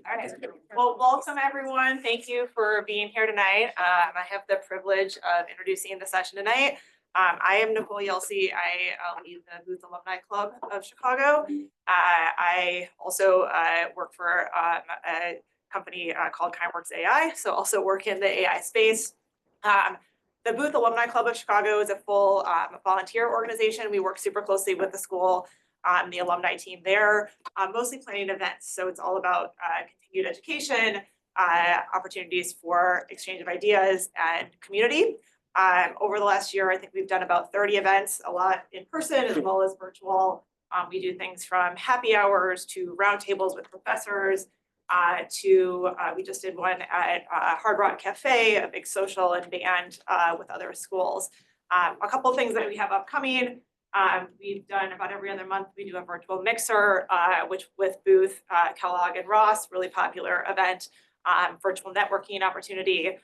All right. Well, welcome everyone. Thank you for being here tonight. I have the privilege of introducing the session tonight. I am Nicole Yelsey. I lead the Booth Alumni Club of Chicago. I also work for a company called KindWorks AI, so also work in the AI space. The Booth Alumni Club of Chicago is a full volunteer organization. We work super closely with the school, the alumni team there, mostly planning events. So it's all about continued education, opportunities for exchange of ideas and community. Over the last year, I think we've done about 30 events, a lot in person as well as virtual. We do things from happy hours to roundtables with professors, we just did one at Hard Rock Cafe, a big social and band with other schools. A couple of things that we have upcoming. We've done about every other month, we do a virtual mixer, which with Booth, Kellogg and Ross, really popular event, virtual networking opportunity.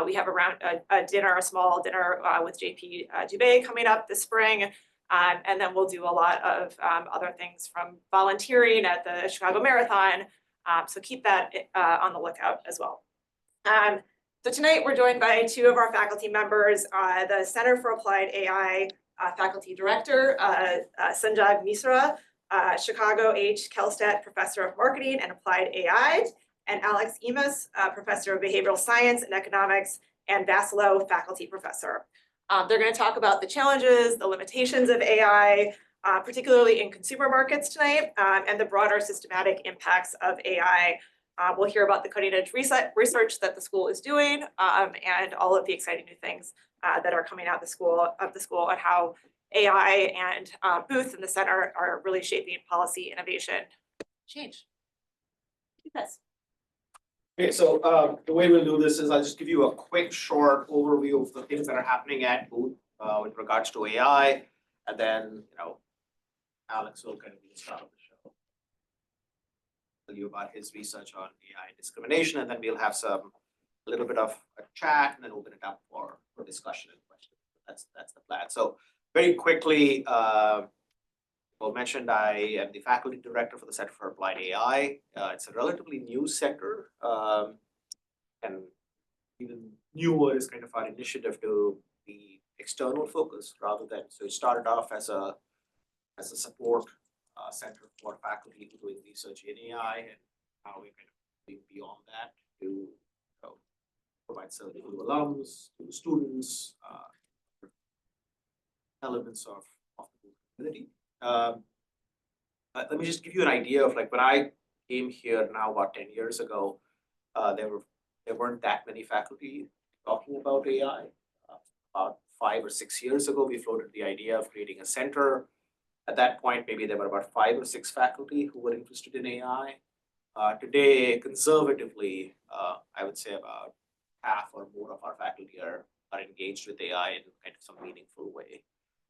We have a small dinner with JP Dubé coming up this spring. And then we'll do a lot of other things from volunteering at the Chicago Marathon. So keep that on the lookout as well. So tonight we're joined by two of our faculty members, the Center for Applied AI faculty director, Sanjog Misra, Chicago H. Kellstadt Professor of Marketing and Applied AI, and Alex Imas, Professor of Behavioral Science and Economics, and Vasilo Faculty Professor. They're going to talk about the challenges, the limitations of AI, particularly in consumer markets tonight, and the broader systematic impacts of AI. We'll hear about the cutting edge research that the school is doing, and all of the exciting new things that are coming out of the school, and how AI and Booth and the center are really shaping policy innovation change. Yes. Okay, so the way we'll do this is I'll just give you a quick, short overview of the things that are happening at Booth with regards to AI, and then Alex will kind of be the star of the show. Tell you about his research on AI and discrimination, and then we'll have a little bit of a chat, and then open it up for discussion and questions. That's the plan. So very quickly, well mentioned, I am the faculty director for the Center for Applied AI. It's a relatively new center, and even newer is kind of our initiative to be external focused rather than, so it started off as a support center for faculty doing research in AI, and now we're kind of moving beyond that to provide service to alums, to students, elements of the community. Let me just give you an idea of when I came here now about 10 years ago, there weren't that many faculty talking about AI. About 5 or 6 years ago, we floated the idea of creating a center. At that point, maybe there were about 5 or 6 faculty who were interested in AI. Today, conservatively, I would say about half or more of our faculty are engaged with AI in kind of some meaningful way.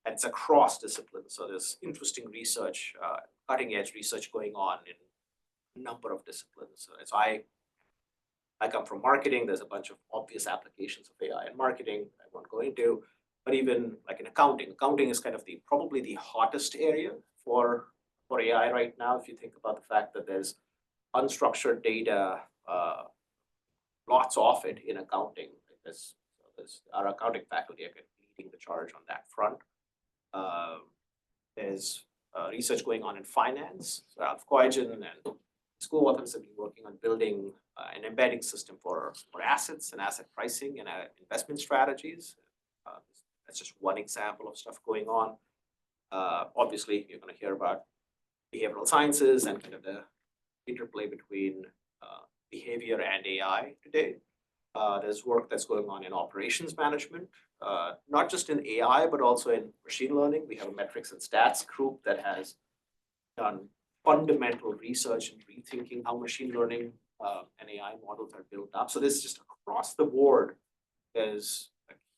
And it's across disciplines. So there's interesting research, cutting edge research going on in a number of disciplines. So I come from marketing. There's a bunch of obvious applications of AI in marketing I won't go into, but even in accounting. Accounting is kind of probably the hottest area for AI right now. If you think about the fact that there's unstructured data, lots of it in accounting. There's our accounting faculty are kind of leading the charge on that front. There's research going on in finance. So Ralph Koygen and school authors have been working on building an embedding system for assets and asset pricing and investment strategies. That's just one example of stuff going on. Obviously, you're going to hear about behavioral sciences and kind of the interplay between behavior and AI today. There's work that's going on in operations management, not just in AI, but also in machine learning. We have a metrics and stats group that has done fundamental research and rethinking how machine learning and AI models are built up. So this is just across the board. There's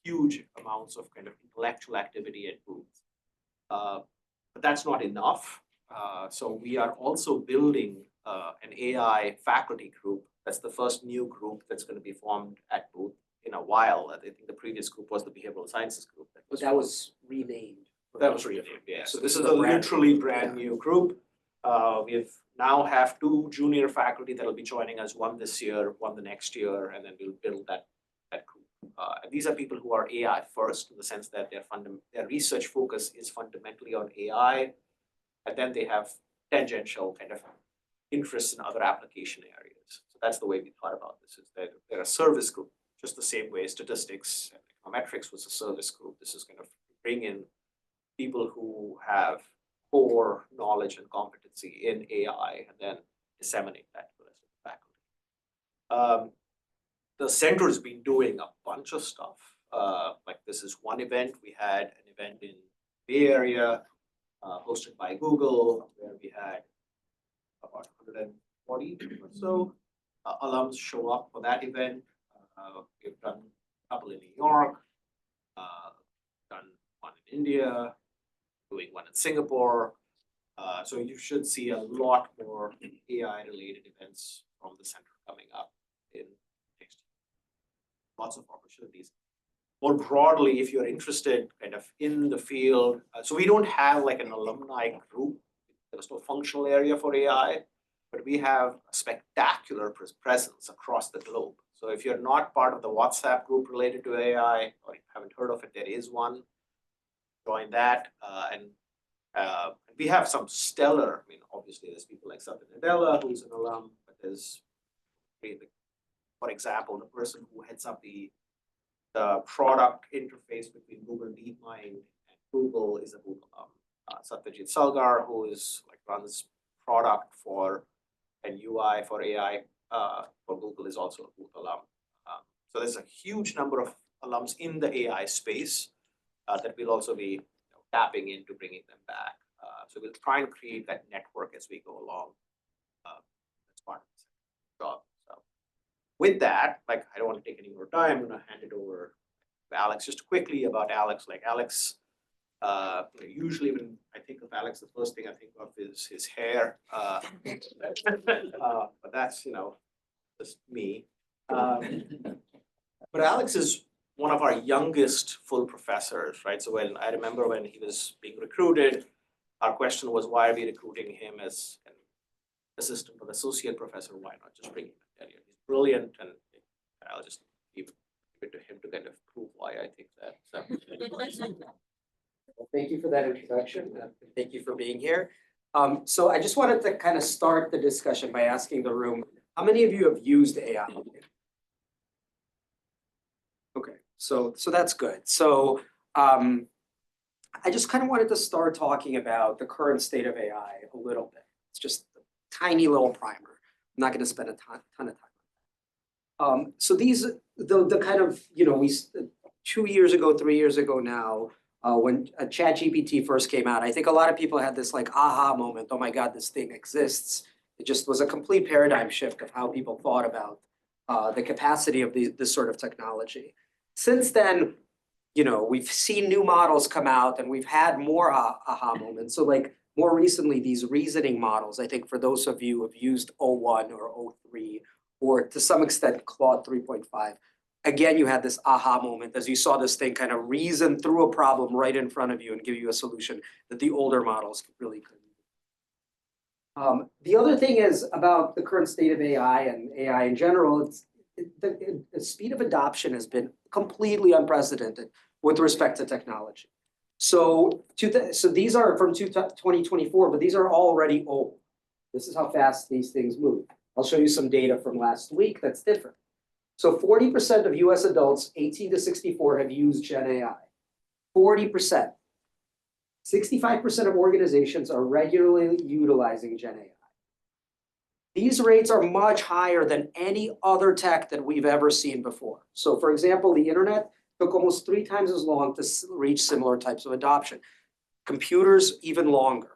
huge amounts of kind of intellectual activity at Booth. But that's not enough. So we are also building an AI faculty group. That's the first new group that's going to be formed at Booth in a while. I think the previous group was the behavioral sciences group. That was renamed. That was renamed, yeah. So this is a literally brand new group. We now have 2 junior faculty that will be joining us, one this year, one the next year, and then we'll build that group. And these are people who are AI first, in the sense that their research focus is fundamentally on AI, and then they have tangential kind of interests in other application areas. So that's the way we thought about this, is that they're a service group, just the same way statistics and econometrics was a service group. This is going to bring in people who have core knowledge and competency in AI and then disseminate that to the rest of the faculty. The center's been doing a bunch of stuff. Like this is one event. We had an event in Bay Area hosted by Google, where we had about 140 or so alums show up for that event. We've done a couple in New York, done one in India, doing one in Singapore. So you should see a lot more AI-related events from the center coming up in next year. Lots of opportunities. More broadly, if you're interested kind of in the field, so we don't have like an alumni group. There's no functional area for AI, but we have a spectacular presence across the globe. So if you're not part of the WhatsApp group related to AI, or you haven't heard of it, there is one. Join that. And we have some stellar, I mean, obviously there's people like Satya Nadella, who's an alum, but there's, for example, the person who heads up the product interface between Google DeepMind and Google is a Google alum. Satyajit Salgar, who runs product for and UI for AI for Google, is also a Google alum. So there's a huge number of alums in the AI space that we'll also be tapping into, bringing them back. So we'll try and create that network as we go along. That's part of the job. So with that, I don't want to take any more time. I'm going to hand it over to Alex. Just quickly about Alex. Alex, usually when I think of Alex, the first thing I think of is his hair. But that's, just me. But Alex is one of our youngest full professors, right? So I remember when he was being recruited, our question was, why are we recruiting him as an assistant or associate professor? Why not just bring him in? He's brilliant, and I'll just give it to him to kind of prove why I think that. So. Well, thank you for that introduction. Thank you for being here. So I just wanted to kind of start the discussion by asking the room, how many of you have used AI? Okay, so that's good. So I just kind of wanted to start talking about the current state of AI a little bit. It's just a tiny little primer. I'm not going to spend a ton of time. So these, the kind of, we 2 years ago, 3 years ago now, when ChatGPT first came out, I think a lot of people had this aha moment. Oh my God, this thing exists. It just was a complete paradigm shift of how people thought about the capacity of this sort of technology. Since then, we've seen new models come out, and we've had more aha moments. So more recently, these reasoning models, I think for those of you who have used O1 or O3, or to some extent Claude 3.5, again, you had this aha moment as you saw this thing kind of reason through a problem right in front of you and give you a solution that the older models really couldn't. The other thing is about the current state of AI and AI in general, the speed of adoption has been completely unprecedented with respect to technology. So these are from 2024, but these are already old. This is how fast these things move. I'll show you some data from last week that's different. So 40% of US adults 18 to 64 have used Gen AI. 40%. 65% of organizations are regularly utilizing Gen AI. These rates are much higher than any other tech that we've ever seen before. So for example, the internet took almost 3 times as long to reach similar types of adoption. Computers, even longer.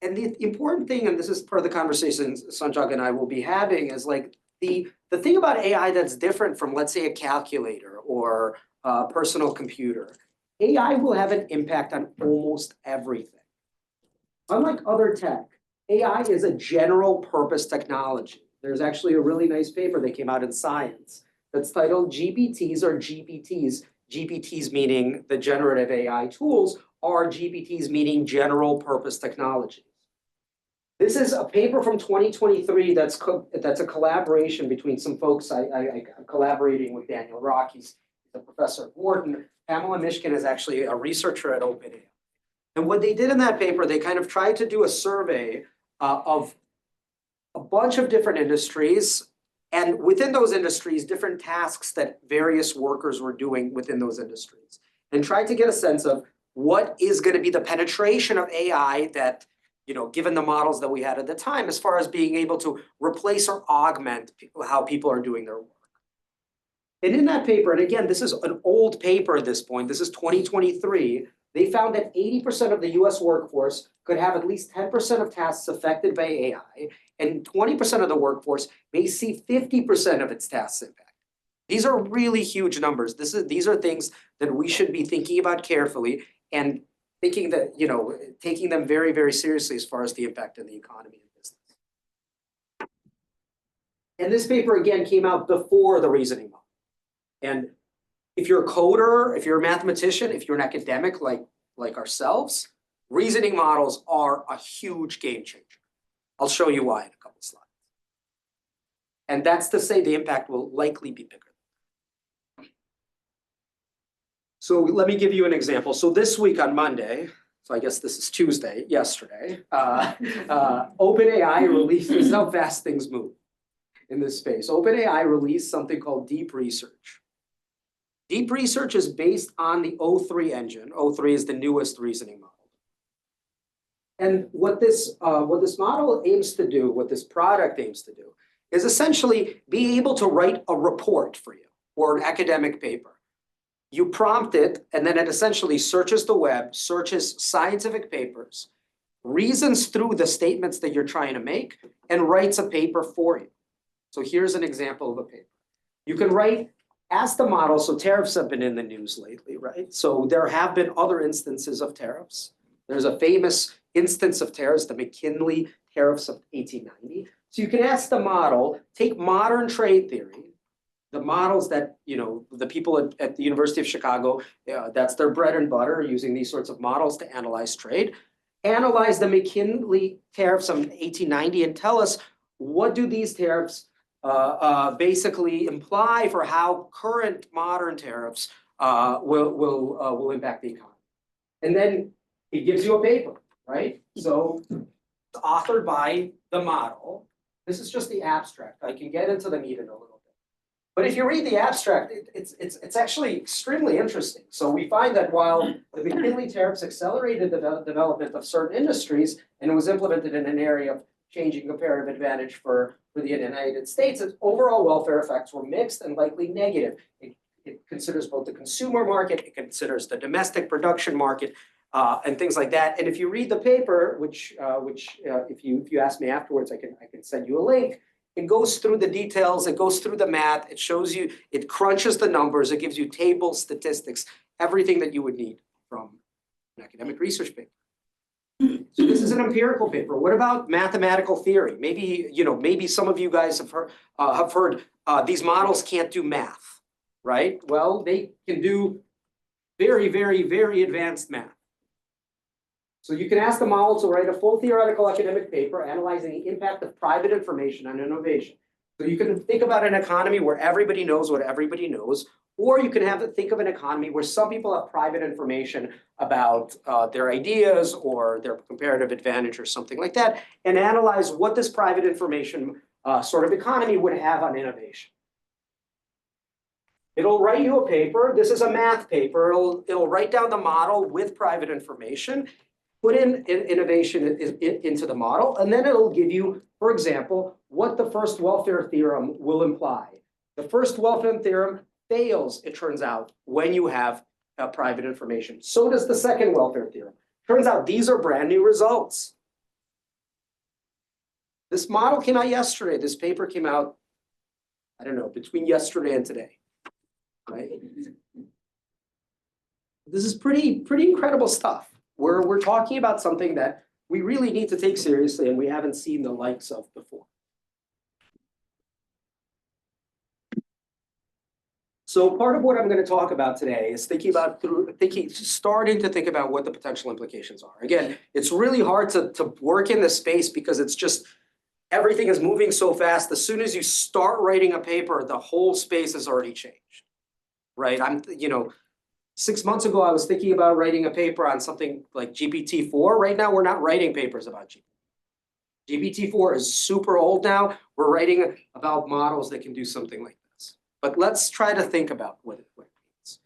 And the important thing, and this is part of the conversation Sanjog and I will be having, is the thing about AI that's different from, let's say, a calculator or a personal computer. AI will have an impact on almost everything. Unlike other tech, AI is a general purpose technology. There's actually a really nice paper that came out in Science that's titled GPTs or GPTs, GPTs meaning the generative AI tools, are GPTs meaning general purpose technologies. This is a paper from 2023 that's a collaboration between some folks. I'm collaborating with Daniel Rock, he's a professor at Wharton. Pamela Mishkin is actually a researcher at OpenAI. And what they did in that paper, they kind of tried to do a survey of a bunch of different industries, and within those industries, different tasks that various workers were doing within those industries, and tried to get a sense of what is going to be the penetration of AI that, given the models that we had at the time, as far as being able to replace or augment how people are doing their work. And in that paper, and again, this is an old paper at this point, this is 2023, they found that 80% of the US workforce could have at least 10% of tasks affected by AI, and 20% of the workforce may see 50% of its tasks impacted. These are really huge numbers. These are things that we should be thinking about carefully and thinking that, taking them very, very seriously as far as the impact on the economy and business. And this paper, again, came out before the reasoning model. And if you're a coder, if you're a mathematician, if you're an academic like ourselves, reasoning models are a huge game changer. I'll show you why in a couple slides. And that's to say the impact will likely be bigger. So let me give you an example. So this week on Monday, so I guess this is Tuesday, yesterday, OpenAI released, this is how fast things move in this space. OpenAI released something called Deep Research. Deep Research is based on the O3 engine. O3 is the newest reasoning model. And what this model aims to do, what this product aims to do, is essentially be able to write a report for you or an academic paper. You prompt it, and then it essentially searches the web, searches scientific papers, reasons through the statements that you're trying to make, and writes a paper for you. So here's an example of a paper. You can ask the model, so tariffs have been in the news lately, right? So there have been other instances of tariffs. There's a famous instance of tariffs, the McKinley tariffs of 1890. So you can ask the model, take modern trade theory, the models that, the people at the University of Chicago, that's their bread and butter, using these sorts of models to analyze trade, analyze the McKinley tariffs of 1890 and tell us, what do these tariffs basically imply for how current modern tariffs will impact the economy? And then it gives you a paper, right? So it's authored by the model. This is just the abstract. I can get into the meat in a little bit. But if you read the abstract, it's actually extremely interesting. So we find that while the McKinley tariffs accelerated the development of certain industries, and it was implemented in an area of changing comparative advantage for the United States, its overall welfare effects were mixed and likely negative. It considers both the consumer market, it considers the domestic production market, and things like that. And if you read the paper, which if you ask me afterwards, I can send you a link. It goes through the details, it goes through the math, it shows you, it crunches the numbers, it gives you tables, statistics, everything that you would need from an academic research paper. So this is an empirical paper. What about mathematical theory? Maybe some of you guys have heard these models can't do math, right? Well, they can do very, very, very advanced math. So you can ask the model to write a full theoretical academic paper analyzing the impact of private information on innovation. So you can think about an economy where everybody knows what everybody knows, or you can think of an economy where some people have private information about their ideas or their comparative advantage or something like that, and analyze what this private information sort of economy would have on innovation. It'll write you a paper. This is a math paper. It'll write down the model with private information, put in innovation into the model, and then it'll give you, for example, what the first welfare theorem will imply. The first welfare theorem fails, it turns out, when you have private information. So does the second welfare theorem. Turns out these are brand new results. This model came out yesterday. This paper came out, I don't know, between yesterday and today, right? This is pretty incredible stuff. We're talking about something that we really need to take seriously and we haven't seen the likes of before. So part of what I'm going to talk about today is starting to think about what the potential implications are. Again, it's really hard to work in this space because it's just everything is moving so fast. As soon as you start writing a paper, the whole space has already changed, right? 6 months ago, I was thinking about writing a paper on something like GPT-4. Right now, we're not writing papers about GPT. GPT-4 is super old now. We're writing about models that can do something like this. But let's try to think about what it means.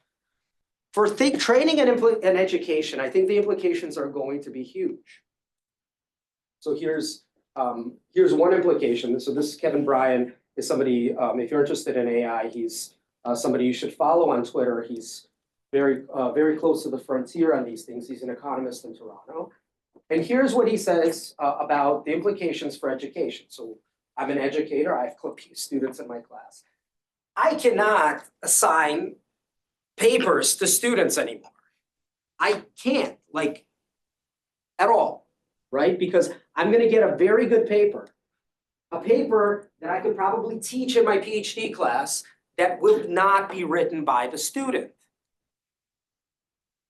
For training and education, I think the implications are going to be huge. So here's one implication. So this is Kevin Bryan, is somebody, if you're interested in AI, he's somebody you should follow on Twitter. He's very close to the frontier on these things. He's an economist in Toronto. And here's what he says about the implications for education. So I'm an educator. I have students in my class. I cannot assign papers to students anymore. I can't, at all, right? Because I'm going to get a very good paper, a paper that I could probably teach in my PhD class that will not be written by the student.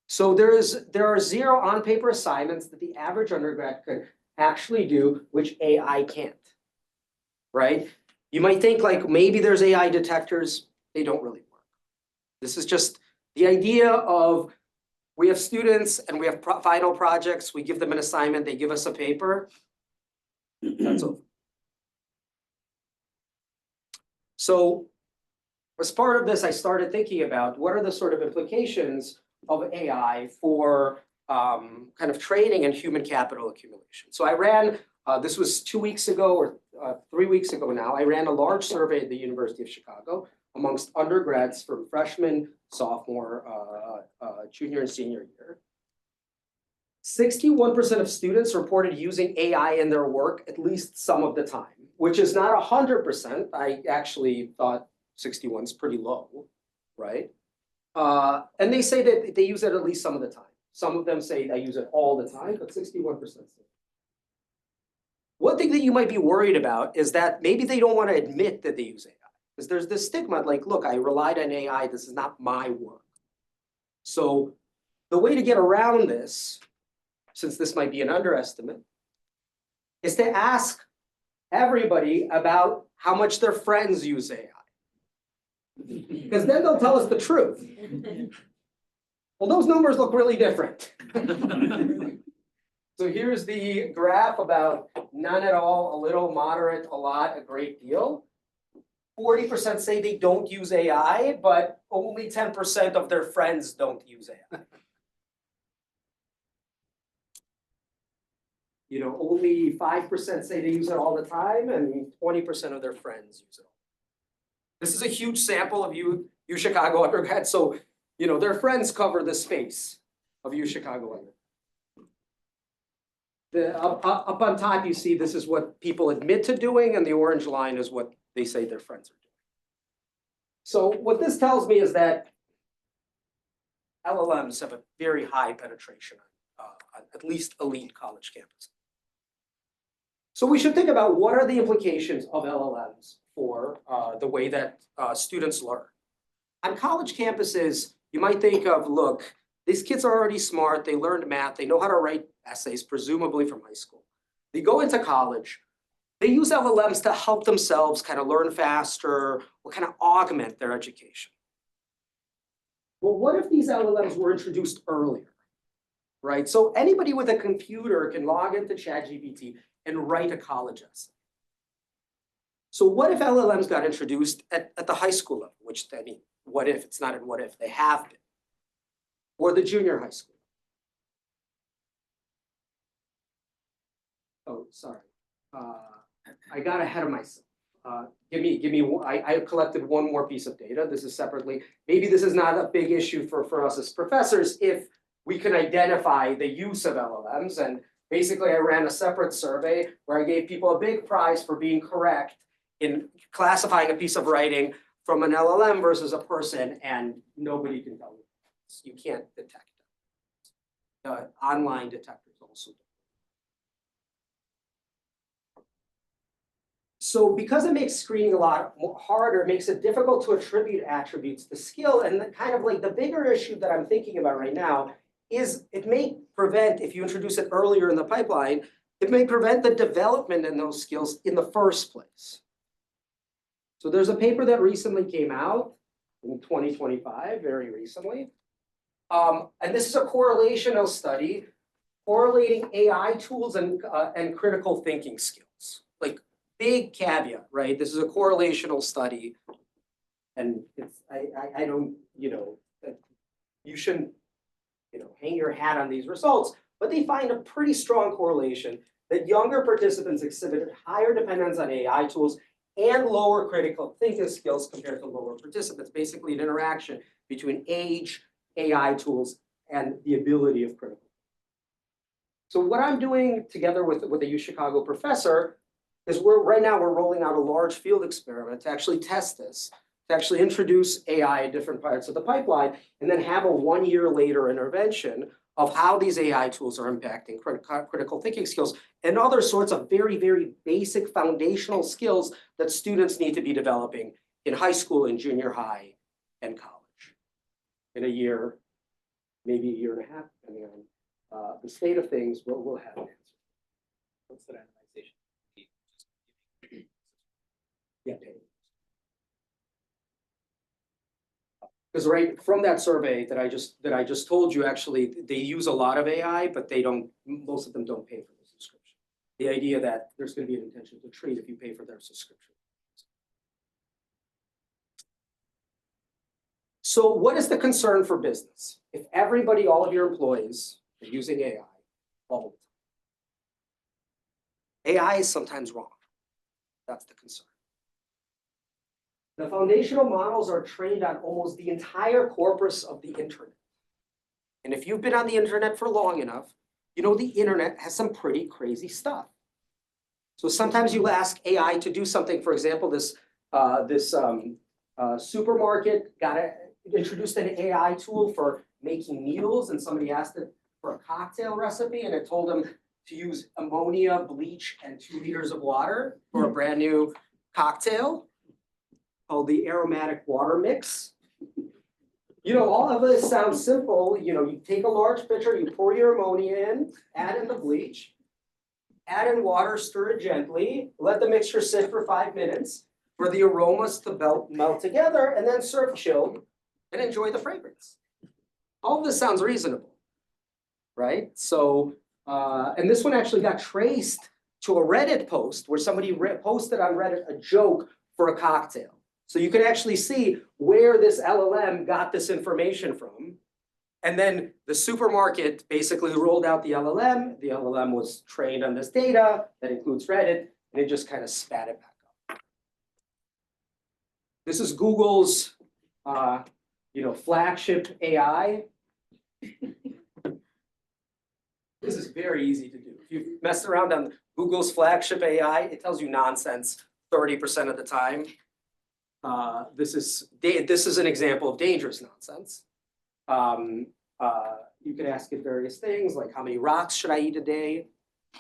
So there are 0 on-paper assignments that the average undergrad could actually do, which AI can't, right? You might think maybe there's AI detectors. They don't really work. This is just the idea of we have students and we have final projects. We give them an assignment. They give us a paper. That's over. So as part of this, I started thinking about what are the sort of implications of AI for kind of training and human capital accumulation. So I ran, this was 2 weeks ago or 3 weeks ago now, I ran a large survey at the University of Chicago amongst undergrads from freshman, sophomore, junior, and senior year. 61% of students reported using AI in their work at least some of the time, which is not 100%. I actually thought 61 is pretty low, right? And they say that they use it at least some of the time. Some of them say I use it all the time, but 61% say. One thing that you might be worried about is that maybe they don't want to admit that they use AI. Because there's this stigma look, I relied on AI, this is not my work. So the way to get around this, since this might be an underestimate, is to ask everybody about how much their friends use AI. Because then they'll tell us the truth. Well, those numbers look really different. So here's the graph about none at all, a little, moderate, a lot, a great deal. 40% say they don't use AI, but only 10% of their friends don't use AI. Only 5% say they use it all the time, and 20% of their friends use it. This is a huge sample of U Chicago undergrads, so their friends cover the space of U Chicago undergrads. Up on top, you see this is what people admit to doing, and the orange line is what they say their friends are doing. So what this tells me is that LLMs have a very high penetration on at least elite college campuses. So we should think about what are the implications of LLMs for the way that students learn. On college campuses, you might think of, look, these kids are already smart, they learned math, they know how to write essays, presumably from high school. They go into college, they use LLMs to help themselves kind of learn faster or kind of augment their education. Well, what if these LLMs were introduced earlier, right? So anybody with a computer can log into ChatGPT and write a college essay. So what if LLMs got introduced at the high school level, which, I mean, what if? It's not a what if, they have been. Or the junior high school. Oh, sorry. I got ahead of myself. I collected one more piece of data. This is separately. Maybe this is not a big issue for us as professors if we can identify the use of LLMs. And basically, I ran a separate survey where I gave people a big prize for being correct in classifying a piece of writing from an LLM versus a person, and nobody can tell you. You can't detect it. Online detectors also do. So because it makes screening a lot harder, it makes it difficult to attribute attributes to skill. And kind of like the bigger issue that I'm thinking about right now is it may prevent, if you introduce it earlier in the pipeline, it may prevent the development in those skills in the first place. So there's a paper that recently came out in 2025, very recently. And this is a correlational study correlating AI tools and critical thinking skills. Like, big caveat, right? This is a correlational study. And it's, I don't, you shouldn't, hang your hat on these results, but they find a pretty strong correlation that younger participants exhibited higher dependence on AI tools and lower critical thinking skills compared to lower participants. Basically, an interaction between age, AI tools, and the ability of critical. So what I'm doing together with a U Chicago professor is right now we're rolling out a large field experiment to actually test this, to actually introduce AI in different parts of the pipeline, and then have a 1 year later intervention of how these AI tools are impacting critical thinking skills and other sorts of very, very basic foundational skills that students need to be developing in high school and junior high and college in a year, maybe a year and a half, depending on the state of things. We'll have an answer. What's the randomization? Yeah. Because right from that survey that I just told you, actually, they use a lot of AI, but most of them don't pay for the subscription. The idea that there's going to be an intention to trade if you pay for their subscription. So what is the concern for business? If everybody, all of your employees are using AI all the time. AI is sometimes wrong. That's the concern. The foundational models are trained on almost the entire corpus of the internet. And if you've been on the internet for long enough, you know the internet has some pretty crazy stuff. So sometimes you ask AI to do something. For example, this supermarket introduced an AI tool for making meals, and somebody asked it for a cocktail recipe, and it told them to use ammonia, bleach, and 2 liters of water for a brand new cocktail called the aromatic water mix. All of this sounds simple. You take a large pitcher, you pour your ammonia in, add in the bleach, add in water, stir it gently, let the mixture sit for 5 minutes for the aromas to melt together, and then serve chilled and enjoy the fragrance. All of this sounds reasonable, right? So, and this one actually got traced to a Reddit post where somebody posted on Reddit a joke for a cocktail. So you can actually see where this LLM got this information from. And then the supermarket basically rolled out the LLM. The LLM was trained on this data that includes Reddit, and it just kind of spat it back up. This is Google's, flagship AI. This is very easy to do. If you've messed around on Google's flagship AI, it tells you nonsense 30% of the time. This is an example of dangerous nonsense. You can ask it various things like how many rocks should I eat a day?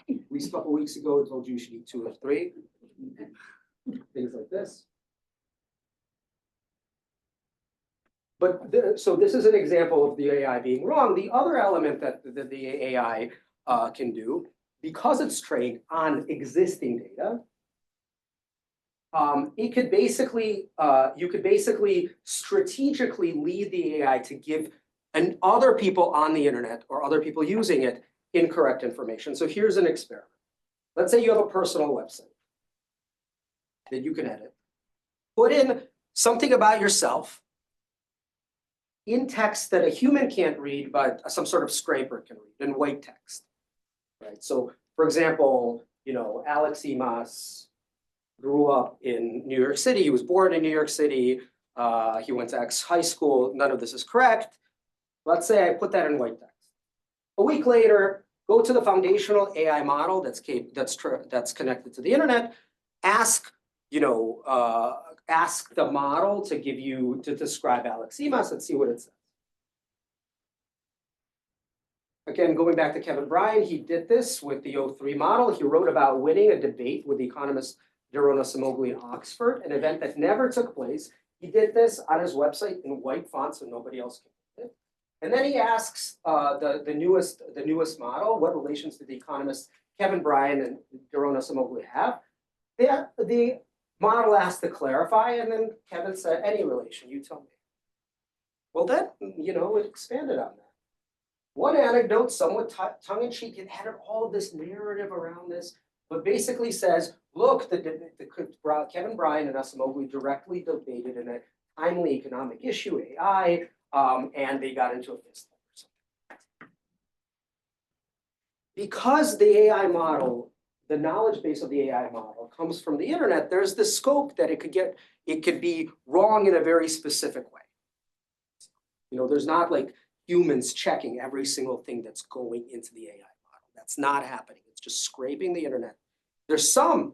At least a couple weeks ago, it told you should eat 2 or 3. Things like this. But so this is an example of the AI being wrong. The other element that the AI can do, because it's trained on existing data, it could basically, you could basically strategically lead the AI to give other people on the internet or other people using it incorrect information. So here's an experiment. Let's say you have a personal website that you can edit. Put in something about yourself in text that a human can't read, but some sort of scraper can read in white text, right? So for example, Alex Imas grew up in New York City. He was born in New York City. He went to X high school. None of this is correct. Let's say I put that in white text. A week later, go to the foundational AI model that's connected to the internet. Ask the model to describe Alex Imas and see what it says. Again, going back to Kevin Bryan, he did this with the O3 model. He wrote about winning a debate with the economist Daron Acemoglu in Oxford, an event that never took place. He did this on his website in white font so nobody else can read it. And then he asks the newest model, what relations do the economists Kevin Bryan and Daron Acemoglu have? The model asked to clarify, and then Kevin said, any relation, you tell me. Well, then, it expanded on that. One anecdote, somewhat tongue-in-cheek, it had all of this narrative around this, but basically says, look, Kevin Bryan and Acemoglu directly debated in a timely economic issue, AI, and they got into a fist fight. Because the AI model, the knowledge base of the AI model comes from the internet, there's the scope that it could be wrong in a very specific way. There's not like humans checking every single thing that's going into the AI model. That's not happening. It's just scraping the internet. There's some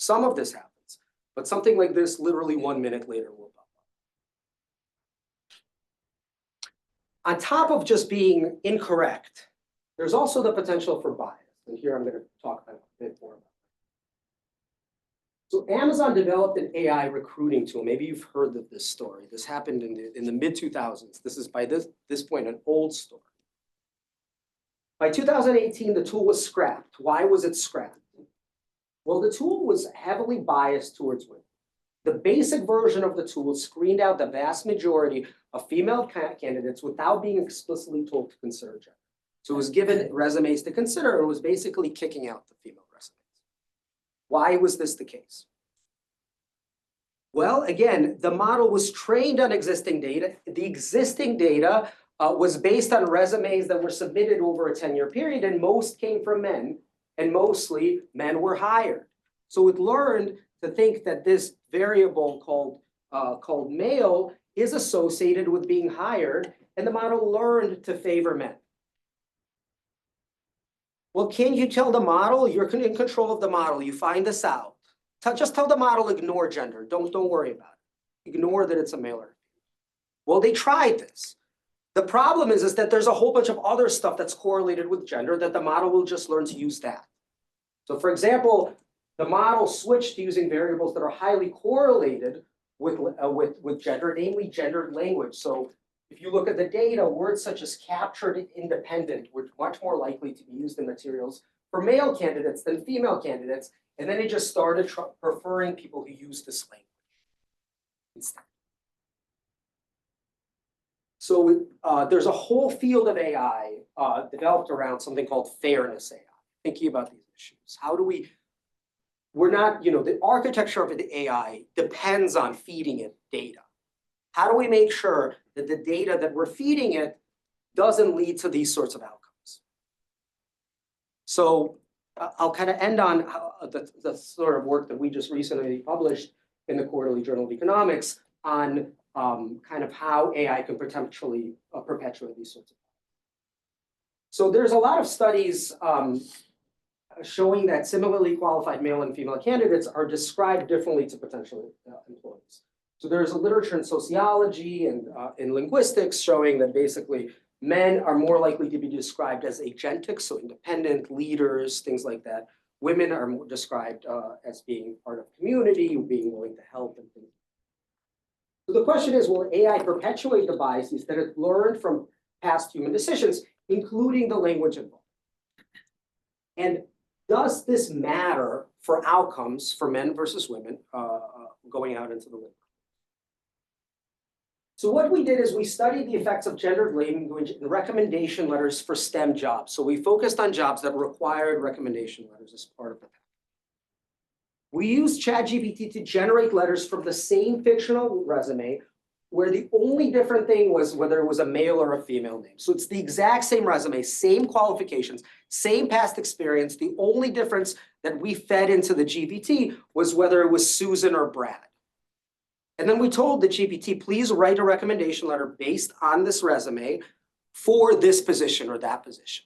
of this happens, but something like this literally 1 minute later will pop up. On top of just being incorrect, there's also the potential for bias. And here I'm going to talk about a bit more about that. So Amazon developed an AI recruiting tool. Maybe you've heard of this story. This happened in the mid-2000s. This is by this point an old story. By 2018, the tool was scrapped. Why was it scrapped? Well, the tool was heavily biased towards women. The basic version of the tool screened out the vast majority of female candidates without being explicitly told to consider gender. So it was given resumes to consider and was basically kicking out the female resumes. Why was this the case? Well, again, the model was trained on existing data. The existing data was based on resumes that were submitted over a 10-year period, and most came from men, and mostly men were hired. So it learned to think that this variable called male is associated with being hired, and the model learned to favor men. Well, can you tell the model? You're in control of the model. You find this out. Just tell the model, ignore gender. Don't worry about it. Ignore that it's a male or female. Well, they tried this. The problem is that there's a whole bunch of other stuff that's correlated with gender that the model will just learn to use that. So for example, the model switched to using variables that are highly correlated with gender, namely gendered language. So if you look at the data, words such as captured and independent were much more likely to be used in materials for male candidates than female candidates. And then it just started preferring people who use this language instead. So there's a whole field of AI developed around something called fairness AI, thinking about these issues. How do we're not, the architecture of the AI depends on feeding it data. How do we make sure that the data that we're feeding it doesn't lead to these sorts of outcomes? So I'll kind of end on the sort of work that we just recently published in the Quarterly Journal of Economics on kind of how AI can potentially perpetuate these sorts of things. So there's a lot of studies showing that similarly qualified male and female candidates are described differently to potential employees. So there's a literature in sociology and in linguistics showing that basically men are more likely to be described as agentic, so independent leaders, things like that. Women are more described as being part of community, being willing to help and things. So the question is, will AI perpetuate the biases that it learned from past human decisions, including the language involved? And does this matter for outcomes for men versus women going out into the labor? So what we did is we studied the effects of gendered language in recommendation letters for STEM jobs. So we focused on jobs that required recommendation letters as part of the package. We used ChatGPT to generate letters from the same fictional resume where the only different thing was whether it was a male or a female name. So it's the exact same resume, same qualifications, same past experience. The only difference that we fed into the GPT was whether it was Susan or Brad. And then we told the GPT, please write a recommendation letter based on this resume for this position or that position.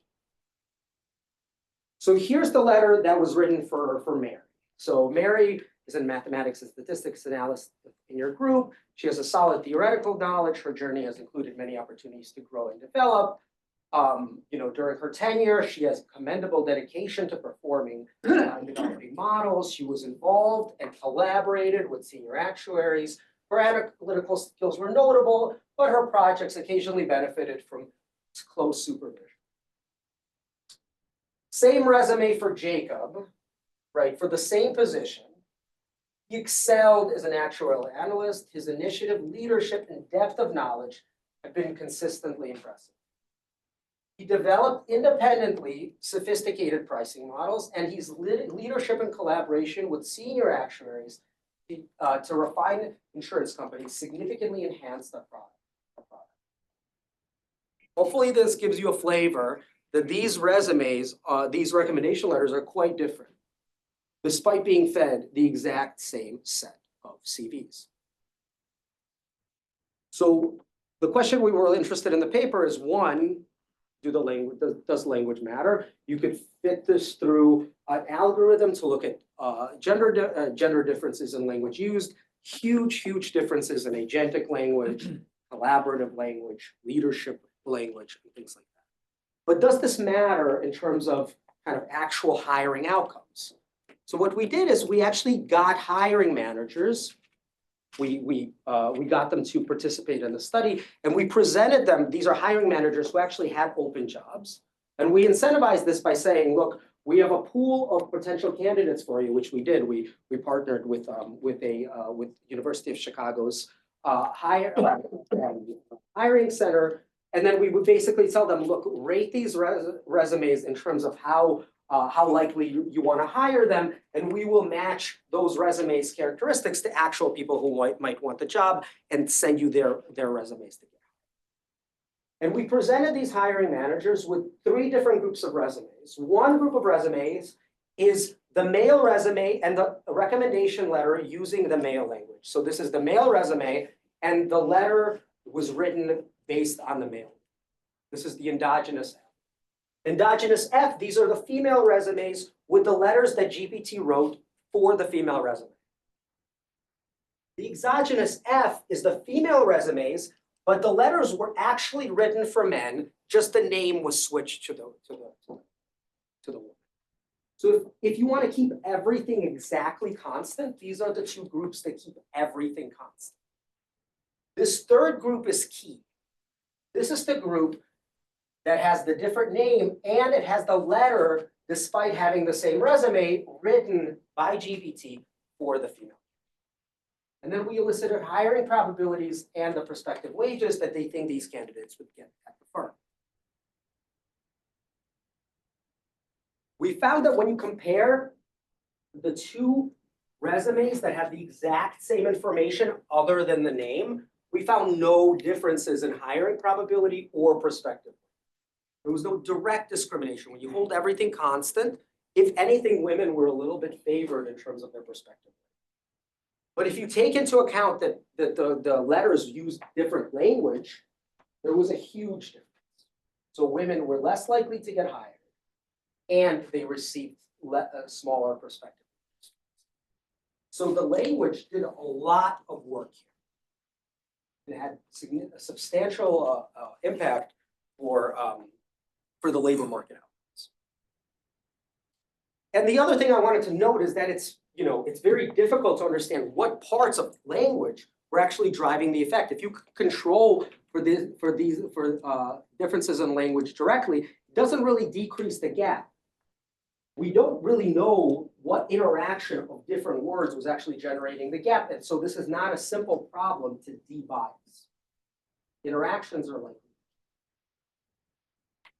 So here's the letter that was written for Mary. So Mary is in mathematics and statistics analysis in your group. She has a solid theoretical knowledge. Her journey has included many opportunities to grow and develop. During her tenure, she has commendable dedication to performing and developing models. She was involved and collaborated with senior actuaries. Her analytical skills were notable, but her projects occasionally benefited from close supervision. Same resume for Jacob, right? For the same position. He excelled as an actuarial analyst. His initiative, leadership, and depth of knowledge have been consistently impressive. He developed independently sophisticated pricing models, and his leadership and collaboration with senior actuaries to refine insurance companies significantly enhanced the product. Hopefully this gives you a flavor that these resumes, these recommendation letters are quite different, despite being fed the exact same set of CVs. So the question we were interested in the paper is, one, does language matter? You could fit this through an algorithm to look at gender differences in language used, huge differences in agentic language, collaborative language, leadership language, and things like that. But does this matter in terms of kind of actual hiring outcomes? So what we did is we actually got hiring managers. We got them to participate in the study, and we presented them. These are hiring managers who actually had open jobs. And we incentivized this by saying, look, we have a pool of potential candidates for you, which we did. We partnered with University of Chicago's hiring center. And then we would basically tell them, look, rate these resumes in terms of how likely you want to hire them, and we will match those resumes characteristics to actual people who might want the job and send you their resumes together. And we presented these hiring managers with 3 different groups of resumes. One group of resumes is the male resume and the recommendation letter using the male language. So this is the male resume, and the letter was written based on the male. This is the endogenous F. Endogenous F, these are the female resumes with the letters that GPT wrote for the female resume. The exogenous F is the female resumes, but the letters were actually written for men, just the name was switched to the woman. So if you want to keep everything exactly constant, these are the 2 groups that keep everything constant. This third group is key. This is the group that has the different name, and it has the letter, despite having the same resume, written by GPT for the female. And then we elicited hiring probabilities and the prospective wages that they think these candidates would get at the firm. We found that when you compare the 2 resumes that have the exact same information other than the name, we found no differences in hiring probability or prospective. There was no direct discrimination. When you hold everything constant, if anything, women were a little bit favored in terms of their perspective. But if you take into account that the letters used different language, there was a huge difference. So women were less likely to get hired, and they received smaller perspective. So the language did a lot of work here. It had a substantial impact for the labor market outcomes. And the other thing I wanted to note is that it's very difficult to understand what parts of language were actually driving the effect. If you control for differences in language directly, it doesn't really decrease the gap. We don't really know what interaction of different words was actually generating the gap. And so this is not a simple problem to debias. Interactions are likely.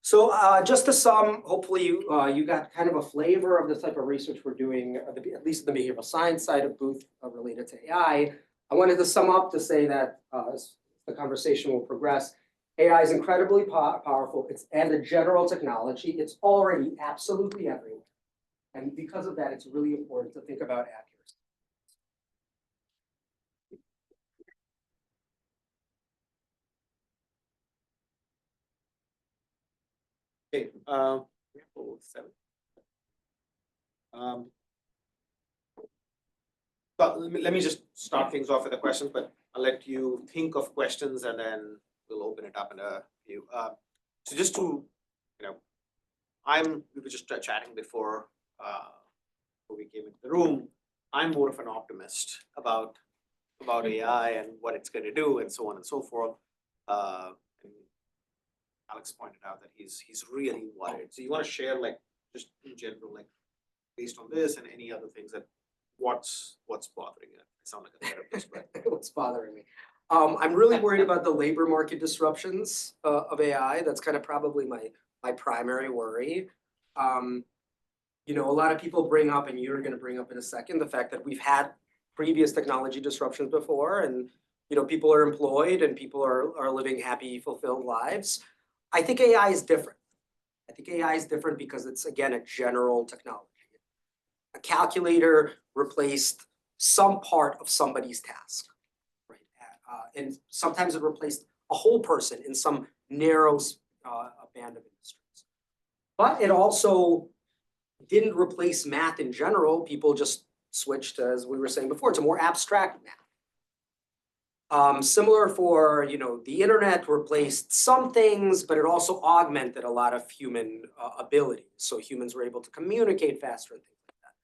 So just to sum, hopefully you got kind of a flavor of the type of research we're doing, at least the behavioral science side of Booth related to AI. I wanted to sum up to say that as the conversation will progress, AI is incredibly powerful. And a general technology. It's already absolutely everywhere. And because of that, it's really important to think about accuracy. Okay, we have 7. But let me just start things off with the questions, but I'll let you think of questions and then we'll open it up in a few. So just to, we were just chatting before we came into the room. I'm more of an optimist about AI and what it's going to do and so on and so forth. And Alex pointed out that he's really worried. So you want to share, like, just in general, like, based on this and any other things, that what's bothering you? I sound like a therapist, but What's bothering me? I'm really worried about the labor market disruptions of AI. That's kind of probably my primary worry. A lot of people bring up, and you're going to bring up in a second, the fact that we've had previous technology disruptions before, and people are employed and people are living happy, fulfilled lives. I think AI is different. I think AI is different because it's, again, a general technology. A calculator replaced some part of somebody's task, right? And sometimes it replaced a whole person in some narrow band of industries. But it also didn't replace math in general. People just switched, as we were saying before, to more abstract math. Similar for, the internet replaced some things, but it also augmented a lot of human abilities. So humans were able to communicate faster and things like that.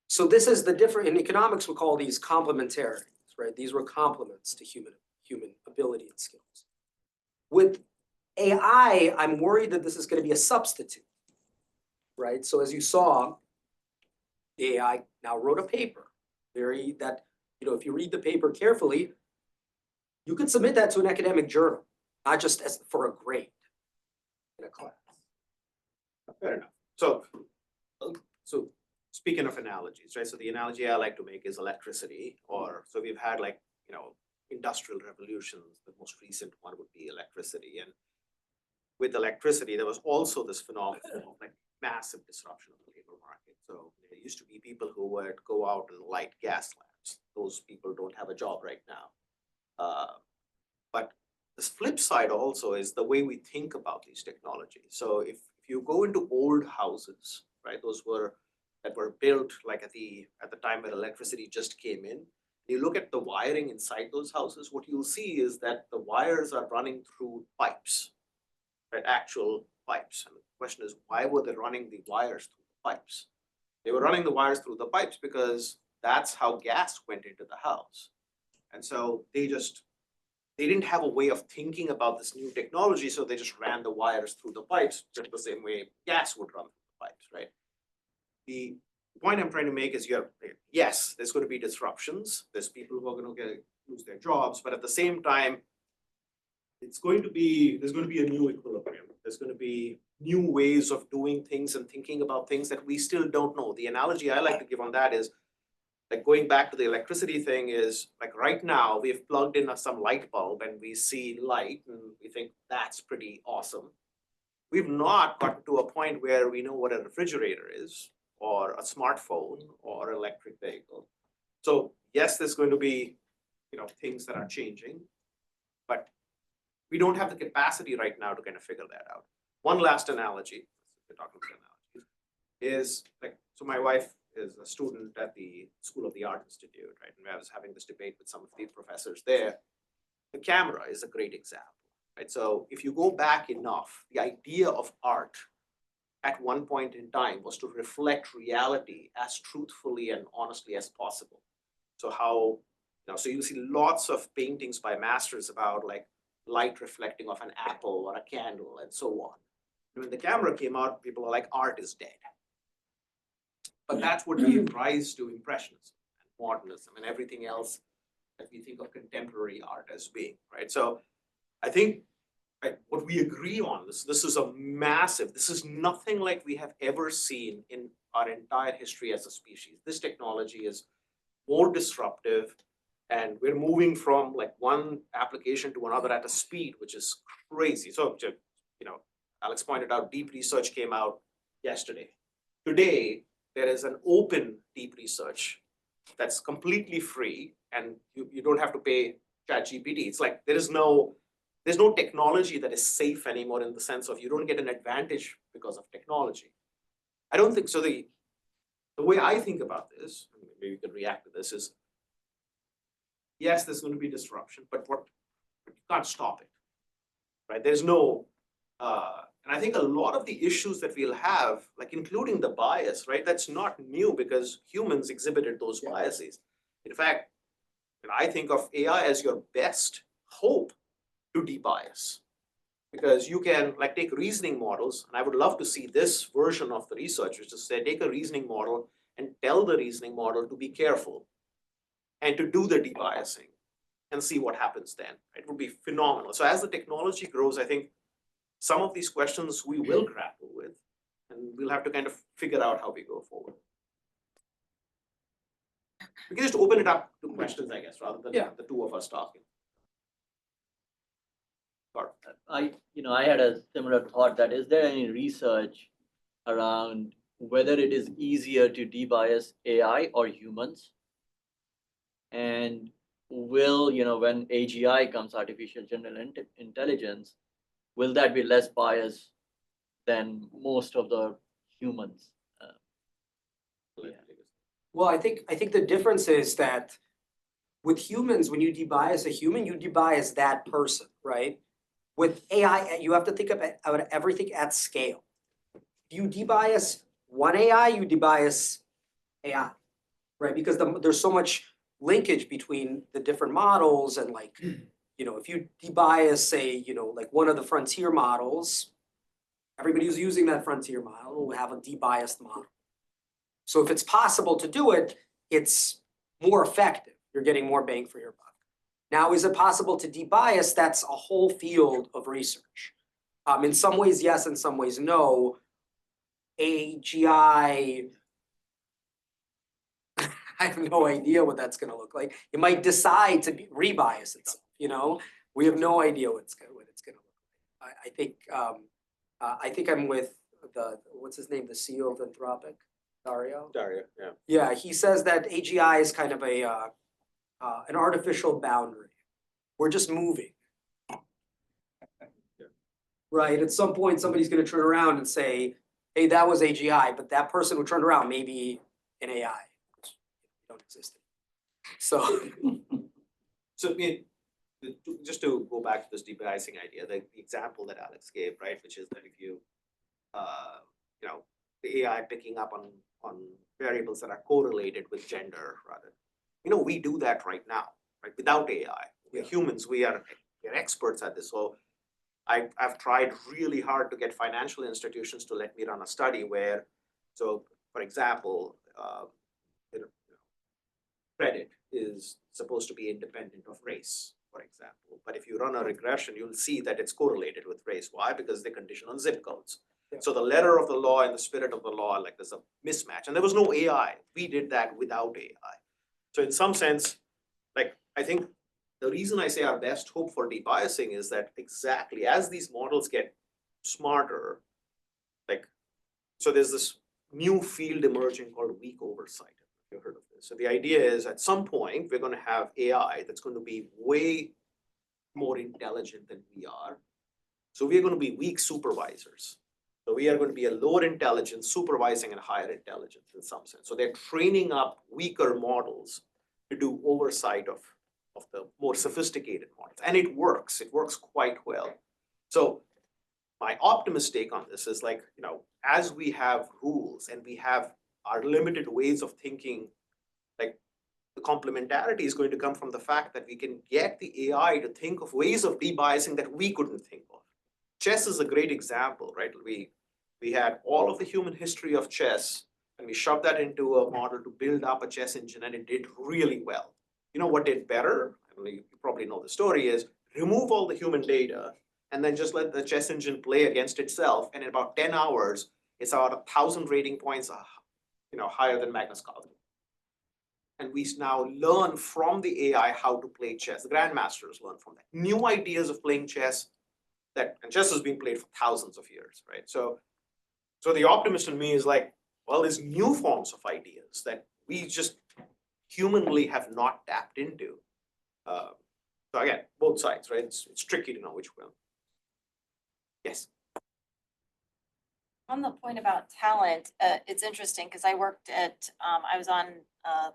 So this is the different, in economics we call these complementarities, right? These were complements to human ability and skills. With AI, I'm worried that this is going to be a substitute, right? So as you saw, the AI now wrote a paper, if you read the paper carefully, you could submit that to an academic journal, not just as for a grade in a class. fair enough. So speaking of analogies, right? So the analogy I like to make is electricity, so we've had, like, industrial revolutions. The most recent one would be electricity. And with electricity, there was also this phenomenon of, like, massive disruption of the labor market. So there used to be people who would go out and light gas lamps. Those people don't have a job right now. But the flip side also is the way we think about these technologies. So if you go into old houses, right, that were built like at the time when electricity just came in, you look at the wiring inside those houses, what you'll see is that the wires are running through pipes, right, actual pipes. And the question is, why were they running the wires through the pipes? They were running the wires through the pipes because that's how gas went into the house. And so they didn't have a way of thinking about this new technology, so they just ran the wires through the pipes just the same way gas would run through the pipes, right? The point I'm trying to make is, yes, there's going to be disruptions. There's people who are going to lose their jobs, but at the same time, there's going to be a new equilibrium. There's going to be new ways of doing things and thinking about things that we still don't know. The analogy I like to give on that is, like, going back to the electricity thing, is like right now we've plugged in some light bulb and we see light and we think that's pretty awesome. We've not gotten to a point where we know what a refrigerator is, or a smartphone, or electric vehicle. So yes, there's going to be, things that are changing, but we don't have the capacity right now to kind of figure that out. One last analogy, we're talking about analogies, is like, so my wife is a student at the School of the Art Institute, right? And I was having this debate with some of the professors there. The camera is a great example, right? So if you go back enough, the idea of art at one point in time was to reflect reality as truthfully and honestly as possible. So so you see lots of paintings by masters about, like, light reflecting off an apple or a candle and so on. When the camera came out, people are like, art is dead. But that's what gave rise to Impressionism and Modernism and everything else that we think of contemporary art as being, right? So I think, right, what we agree on, this is nothing like we have ever seen in our entire history as a species. This technology is more disruptive, and we're moving from, like, one application to another at a speed which is crazy. So, Alex pointed out, deep research came out yesterday. Today, there is an open deep research that's completely free, and you don't have to pay ChatGPT. It's like there's no technology that is safe anymore, in the sense of you don't get an advantage because of technology. I don't think so. The way I think about this, maybe you can react to this, is yes, there's going to be disruption, but you can't stop it, right? There's no And I think a lot of the issues that we'll have, like including the bias, right, that's not new because humans exhibited those biases. In fact, I think of AI as your best hope to debias. Because you can like take reasoning models, and I would love to see this version of the research, which is say take a reasoning model and tell the reasoning model to be careful and to do the debiasing and see what happens then. It would be phenomenal. So as the technology grows, I think some of these questions we will grapple with, and we'll have to kind of figure out how we go forward. We can just open it up to questions, I guess, rather than the two of us talking. I had a similar thought that is there any research around whether it is easier to debias AI or humans? And will, when AGI comes, artificial general intelligence, will that be less biased than most of the humans? Well, I think the difference is that with humans, when you debias a human, you debias that person, right? With AI, you have to think about everything at scale. You debias one AI, you debias AI, right? Because there's so much linkage between the different models and like, if you debias, say, like one of the frontier models, everybody who's using that frontier model will have a debiased model. So if it's possible to do it, it's more effective. You're getting more bang for your buck. Now, is it possible to debias? That's a whole field of research. In some ways, yes, in some ways, no. AGI, I have no idea what that's going to look like. It might decide to rebias itself. We have no idea what it's going to look like. I think I'm with what's his name, the CEO of Anthropic, Dario, yeah. Yeah, he says that AGI is kind of an artificial boundary. We're just moving. Right, at some point, somebody's gonna turn around and say, hey, that was AGI, but that person who turned around may be an AI. Don't exist. So. So just to go back to this debiasing idea, the example that Alex gave, right, which is that if you, the AI picking up on variables that are correlated with gender, rather, we do that right now, right, without AI. We're humans, we're experts at this. So I've tried really hard to get financial institutions to let me run a study where, so for example, credit is supposed to be independent of race, for example. But if you run a regression, you'll see that it's correlated with race. Why? Because they condition on zip codes. Yeah. So the letter of the law and the spirit of the law, like there's a mismatch. And there was no AI. We did that without AI. So in some sense, like I think the reason I say our best hope for debiasing is that exactly as these models get smarter, like, so there's this new field emerging called weak oversight. If you've heard of this. So the idea is at some point, we're going to have AI that's going to be way more intelligent than we are. So we are going to be weak supervisors. So we are going to be a lower intelligence supervising and higher intelligence in some sense. So they're training up weaker models to do oversight of the more sophisticated models. And it works quite well. So my optimist take on this is like, as we have rules and we have our limited ways of thinking, like the complementarity is going to come from the fact that we can get the AI to think of ways of debiasing that we couldn't think of. Chess is a great example, right? We had all of the human history of chess and we shoved that into a model to build up a chess engine and it did really well. You know what did better? I mean, you probably know the story is remove all the human data and then just let the chess engine play against itself. And in about 10 hours, it's about 1,000 rating points, higher than Magnus Carlsen. And we now learn from the AI how to play chess. The grandmasters learn from that. New ideas of playing chess and chess has been played for thousands of years, right? So the optimist in me is like, well, there's new forms of ideas that we just humanly have not tapped into. So again, both sides, right? It's tricky to know which one. Yes. On the point about talent, it's interesting because I was on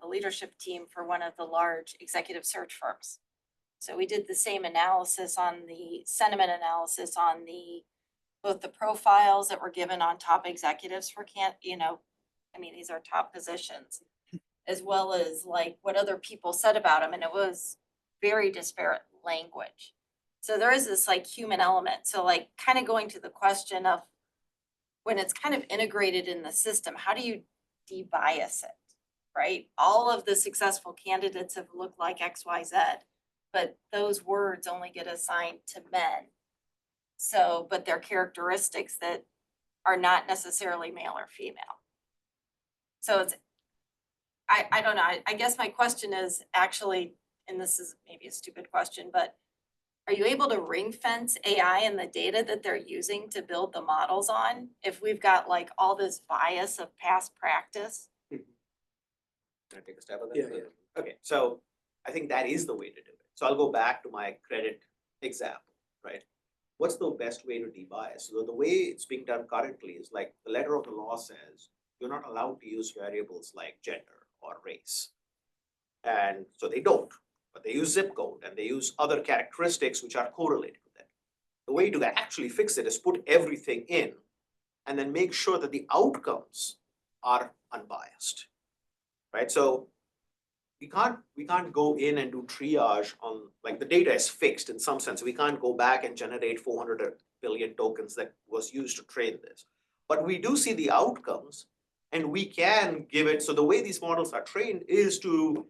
the leadership team for one of the large executive search firms. So we did the same analysis on the sentiment analysis on the both the profiles that were given on top executives for these are top positions, as well as like what other people said about them, and it was very disparate language. So there is this like human element. So like kind of going to the question of when it's kind of integrated in the system, how do you debias it, right? All of the successful candidates have looked like X, Y, Z, but those words only get assigned to men. So, but they're characteristics that are not necessarily male or female. So I don't know, I guess my question is actually, and this is maybe a stupid question, but are you able to ring fence AI and the data that they're using to build the models on? If we've got like all this bias of past practice? Can I take a stab at that? Yeah, yeah. Okay, so I think that is the way to do it. So I'll go back to my credit example, right? What's the best way to debias? So the way it's being done currently is like the letter of the law says, you're not allowed to use variables like gender or race. And so they don't, but they use zip code and they use other characteristics which are correlated with that. The way to actually fix it is put everything in and then make sure that the outcomes are unbiased, right? So we can't go in and do triage on, like the data is fixed in some sense. We can't go back and generate 400 billion tokens that was used to train this. But we do see the outcomes and we can give it, so the way these models are trained is to,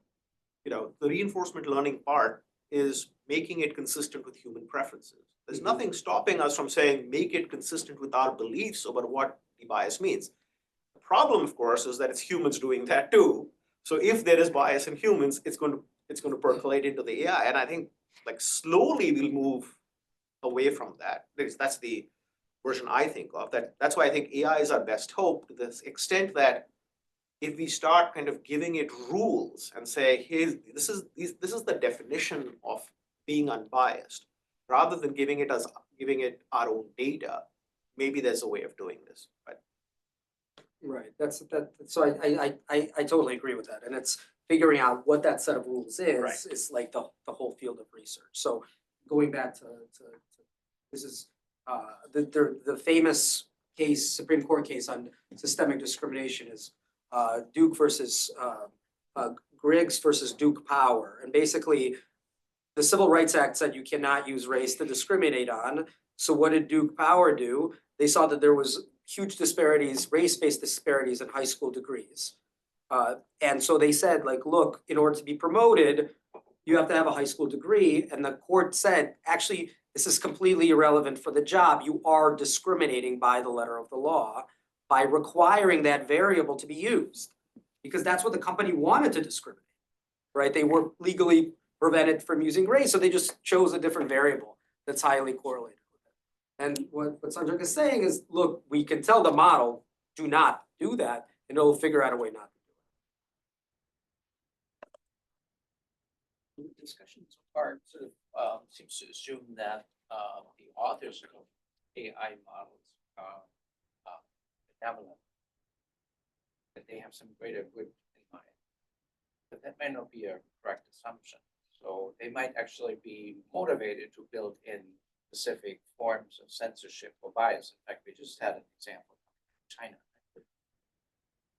the reinforcement learning part is making it consistent with human preferences. There's nothing stopping us from saying, make it consistent with our beliefs about what the bias means. The problem, of course, is that it's humans doing that too. So if there is bias in humans, it's going to percolate into the AI. And I think like slowly we'll move away from that. That's the version I think of. That's why I think AI is our best hope, to this extent that if we start kind of giving it rules and say, hey, this is the definition of being unbiased, rather than giving it our own data, maybe there's a way of doing this. But Right, so I totally agree with that, and it's figuring out what that set of rules Right. is like the whole field of research. So going back to this is the famous case, Supreme Court case on systemic discrimination is Duke versus Griggs versus Duke Power, and basically the Civil Rights Act said you cannot use race to discriminate on. So what did Duke Power do? They saw that there was huge disparities, race-based disparities in high school degrees. And so they said, like, look, in order to be promoted, you have to have a high school degree. And the court said, actually, this is completely irrelevant for the job. You are discriminating by the letter of the law by requiring that variable to be used, because that's what the company wanted to discriminate, right? They were legally prevented from using race, so they just chose a different variable that's highly correlated with it. And what Sanjog is saying is, look, we can tell the model, do not do that, and it'll figure out a way not to do it. The discussion so far sort of seems to assume that the authors of AI models are benevolent, that they have some greater good in mind. But that may not be a correct assumption. So they might actually be motivated to build in specific forms of censorship or bias. In fact, we just had an example in China.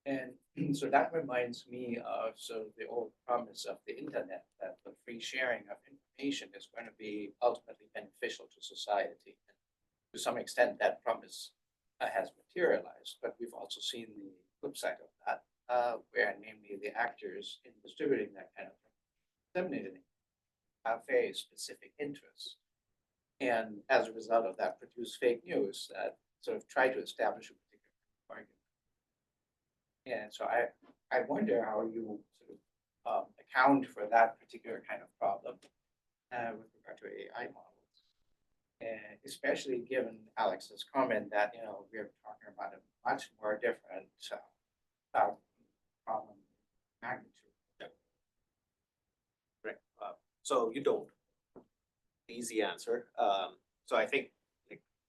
And so that reminds me of sort of the old promise of the internet, that the free sharing of information is going to be ultimately beneficial to society. And to some extent, that promise has materialized, but we've also seen the flip side of that, where namely the actors in distributing that kind of disseminating have very specific interests. And as a result of that, produce fake news that sort of try to establish a particular argument. And so I wonder how you sort of account for that particular kind of problem with regard to AI models. And especially given Alex's comment that, we're talking about a much more different problem magnitude. right. So you don't. Easy answer. So I think,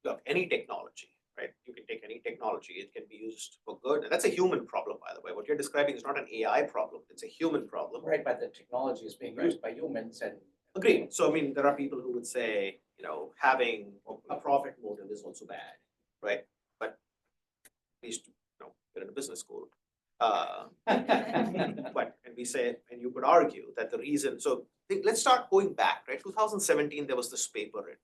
look, any technology, right? You can take any technology, it can be used for good. And that's a human problem, by the way. What you're describing is not an AI problem, it's a human problem. Right, but the technology is being used by humans and. Agreed. So I mean, there are people who would say, having a profit motive is also bad. right? But at least, you're in a business school. But, and we say, and you could argue that the reason, so let's start going back, right? 2017, there was this paper written,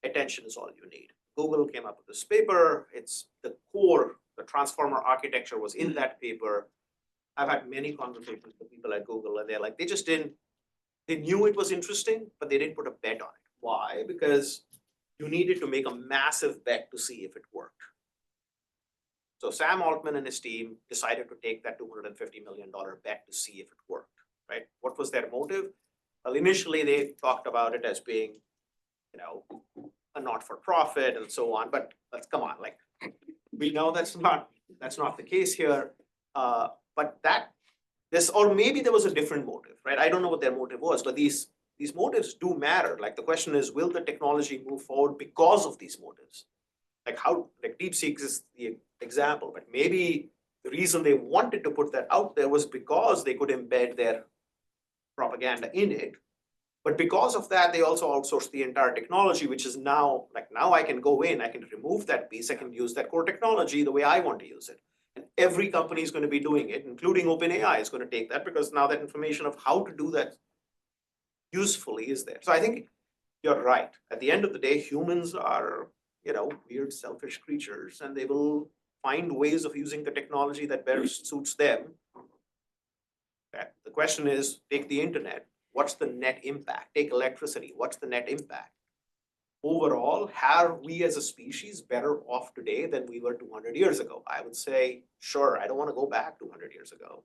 Attention is All You Need. Google came up with this paper. It's the core, the transformer architecture was in that paper. I've had many conversations with people at Google and they're like, they knew it was interesting, but they didn't put a bet on it. Why? Because you needed to make a massive bet to see if it worked. So Sam Altman and his team decided to take that $250 million bet to see if it worked, right? What was their motive? Well, initially they talked about it as being, a not-for-profit and so on, but let's come on, like, we know that's not the case here. But or maybe there was a different motive, right? I don't know what their motive was, but these motives do matter. Like the question is, will the technology move forward because of these motives? Like DeepSeek is the example, but maybe the reason they wanted to put that out there was because they could embed their propaganda in it. But because of that, they also outsourced the entire technology, which is now I can go in, I can remove that piece, I can use that core technology the way I want to use it. And every company is going to be doing it, including OpenAI is going to take that because now that information of how to do that usefully is there. So I think you're right. At the end of the day, humans are, weird, selfish creatures, and they will find ways of using the technology that better suits them. Okay. The question is, take the internet. What's the net impact? Take electricity. What's the net impact? Overall, are we as a species better off today than we were 200 years ago? I would say, sure, I don't want to go back 200 years ago.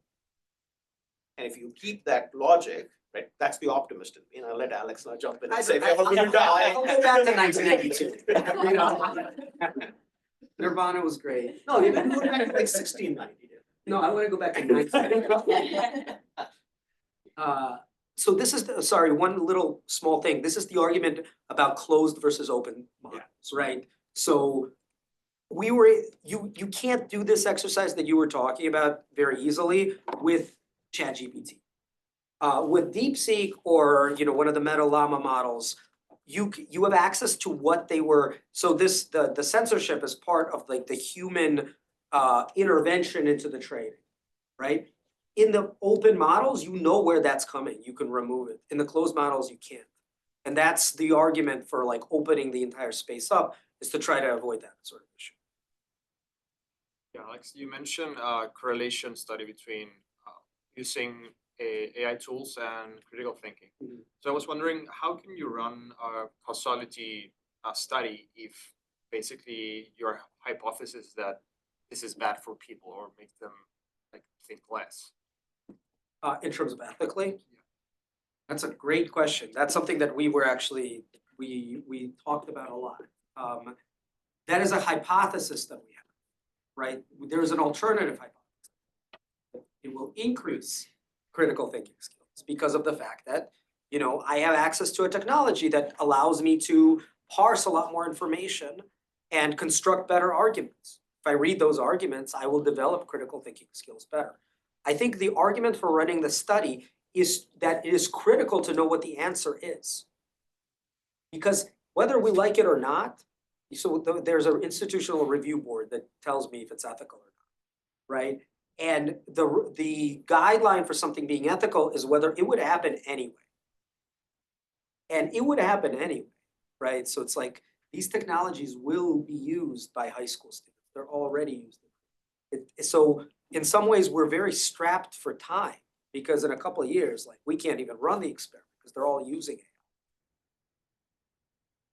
And if you keep that logic, right, that's the optimist in me. And I'll let Alex now jump in and say, we're all going to die. I'll go back to 1992. Nirvana was great. No, you can go back to like 1690. No, I want to go back to 1992. So this is, one little small thing. This is the argument about closed versus open models, right? So you can't do this exercise that you were talking about very easily with ChatGPT. With DeepSeek or one of the Meta Llama models, you have access to what they were. So the censorship is part of like the human intervention into the training, right? In the open models, you know where that's coming. You can remove it. In the closed models, you can't. And that's the argument for like opening the entire space up, is to try to avoid that sort of issue. Yeah, Alex, you mentioned a correlation study between using AI tools and critical thinking. Mhm. So I was wondering, how can you run a causality study if basically your hypothesis is that this is bad for people or makes them like think less? In terms of ethically? That's a great question. That's something that we were actually, we talked about a lot. That is a hypothesis that we have, right? There's an alternative hypothesis. It will increase critical thinking skills because of the fact that, I have access to a technology that allows me to parse a lot more information and construct better arguments. If I read those arguments, I will develop critical thinking skills better. I think the argument for running the study is that it is critical to know what the answer is. Because whether we like it or not, so there's an institutional review board that tells me if it's ethical or not, right? And the guideline for something being ethical is whether it would happen anyway. And it would happen anyway, right? So it's like these technologies will be used by high school students. They're already used. So in some ways, we're very strapped for time because in a couple of years, like we can't even run the experiment because they're all using it.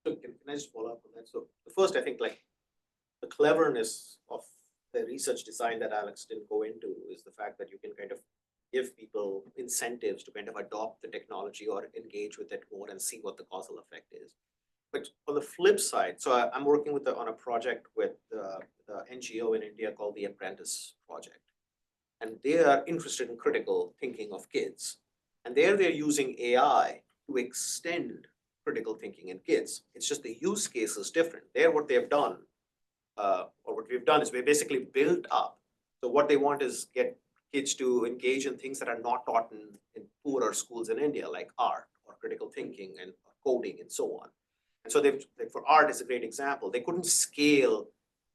So can I just follow up on that? So first, I think like the cleverness of the research design that Alex didn't go into is the fact that you can kind of give people incentives to kind of adopt the technology or engage with it more and see what the causal effect is. But on the flip side, so I'm working on a project with the NGO in India called the Apprentice Project. And they are interested in critical thinking of kids. And they're using AI to extend critical thinking in kids. It's just the use case is different. What they've done, or what we've done is we basically built up. So what they want is get kids to engage in things that are not taught in poorer schools in India, like art or critical thinking and coding and so on. And so for art is a great example. They couldn't scale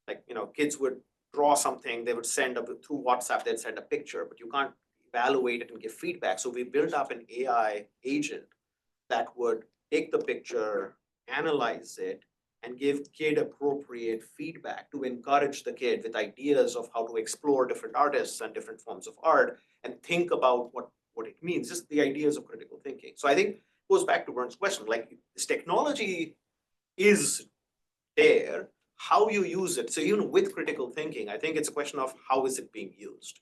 like, kids would draw something, they would send up through WhatsApp, they'd send a picture, but you can't evaluate it and give feedback. So we built up an AI agent that would take the picture, analyze it, and give kid appropriate feedback to encourage the kid with ideas of how to explore different artists and different forms of art and think about what it means, just the ideas of critical thinking. So I think it goes back to Vern's question, like this technology is there, how you use it. So even with critical thinking, I think it's a question of how is it being used,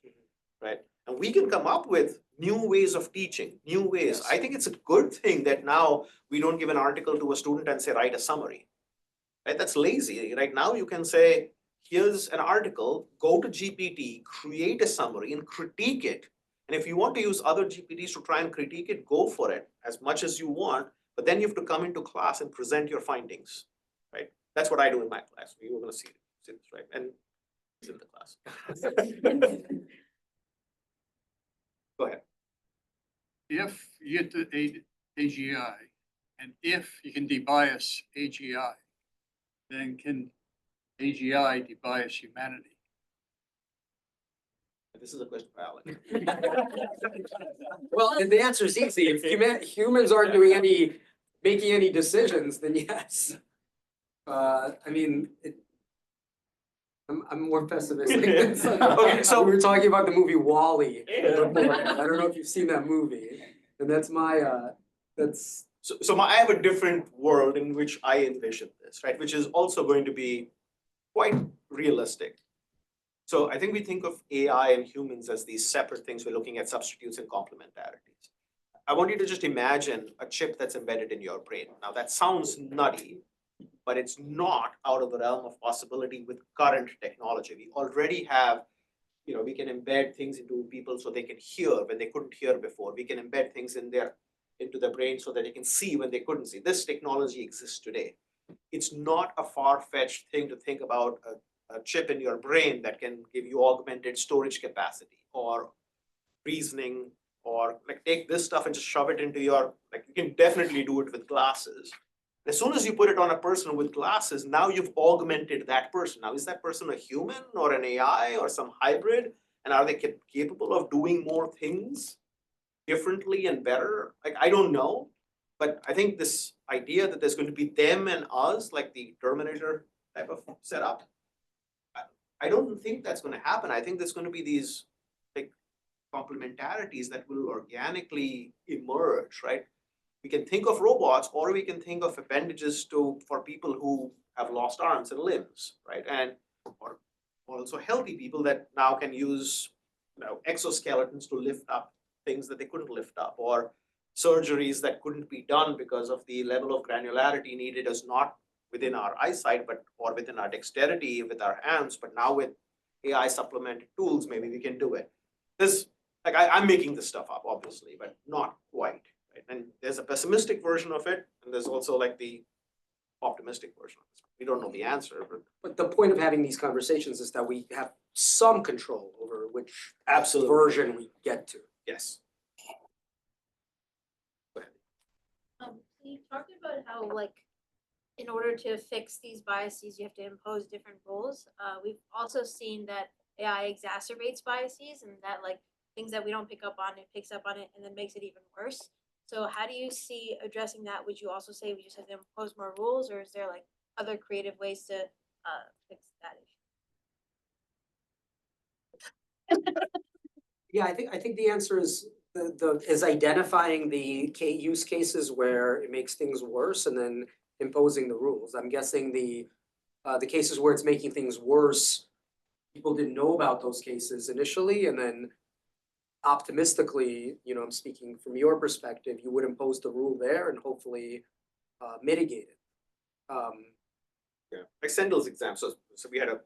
right? And we can come up with new ways of teaching, new ways. Yes. I think it's a good thing that now we don't give an article to a student and say, write a summary, right? That's lazy. Right now you can say, here's an article, go to GPT, create a summary and critique it. And if you want to use other GPTs to try and critique it, go for it as much as you want, but then you have to come into class and present your findings, right? That's what I do in my class. We were gonna see this, right? And it's in the class. Go ahead. If you get to AGI, and if you can debias AGI, then can AGI debias humanity? This is a question for Alec. Well, and the answer is easy. If humans aren't doing making any decisions, then yes. I mean, I'm more pessimistic than some. Okay, so- We were talking about the movie WALL-E. I don't know if you've seen that movie, and that's my, that's. So I have a different world in which I envision this, right? Which is also going to be quite realistic. So I think we think of AI and humans as these separate things. We're looking at substitutes and complementarities. I want you to just imagine a chip that's embedded in your brain. Now that sounds nutty, but it's not out of the realm of possibility with current technology. We already have, we can embed things into people so they can hear when they couldn't hear before. We can embed things into their brain so that they can see when they couldn't see. This technology exists today. It's not a far-fetched thing to think about a chip in your brain that can give you augmented storage capacity or reasoning, or like take this stuff and just shove it into your, like you can definitely do it with glasses. As soon as you put it on a person with glasses, now you've augmented that person. Now, is that person a human or an AI or some hybrid? And are they capable of doing more things differently and better? Like, I don't know. But I think this idea that there's going to be them and us, like the Terminator type of setup, I don't think that's going to happen. I think there's going to be these like complementarities that will organically emerge, right? We can think of robots, or we can think of appendages for people who have lost arms and limbs, right? And or also healthy people that now can use exoskeletons to lift up things that they couldn't lift up, or surgeries that couldn't be done because of the level of granularity needed is not within our eyesight, or within our dexterity with our hands. But now with AI supplemented tools, maybe we can do it. I'm making this stuff up, obviously, but not quite. Right? And there's a pessimistic version of it, and there's also like the optimistic version of it. We don't know the answer, But the point of having these conversations is that we have some control over which absolutely version we get to. yes. You talked about how in order to fix these biases, you have to impose different rules. We've also seen that AI exacerbates biases, and that things that we don't pick up on, it picks up on it and then makes it even worse. So how do you see addressing that? Would you also say we just have to impose more rules, or is there other creative ways to fix that issue? Yeah, I think the answer is is identifying the use cases where it makes things worse and then imposing the rules. I'm guessing the cases where it's making things worse, people didn't know about those cases initially, and then optimistically, I'm speaking from your perspective, you would impose the rule there and hopefully mitigate it. Yeah, like Sendel's exam. So we have a